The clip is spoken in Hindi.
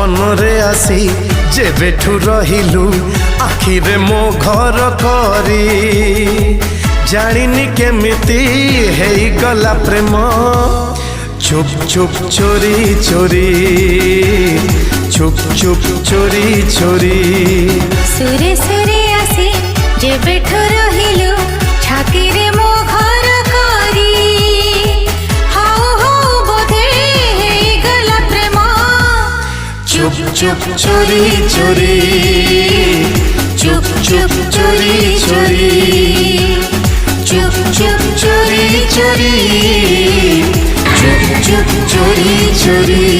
सपनरे आसी जेबेठू रहिलु आखिरे मो घर करी जानिनी केमिति हेई गला प्रेम चुप चुप चोरी चोरी चुप चुप चोरी चोरी सुरे सुरे आसी जेबेठू रहिलु छातीरे मो घर करी हाउ हाउ बोधे हेई गला प्रेम चुप चुप चोरी चोरी चुप चुप चोरी चोरी चुप चुप चोरी चोरी चुप चुप चोरी चोरी।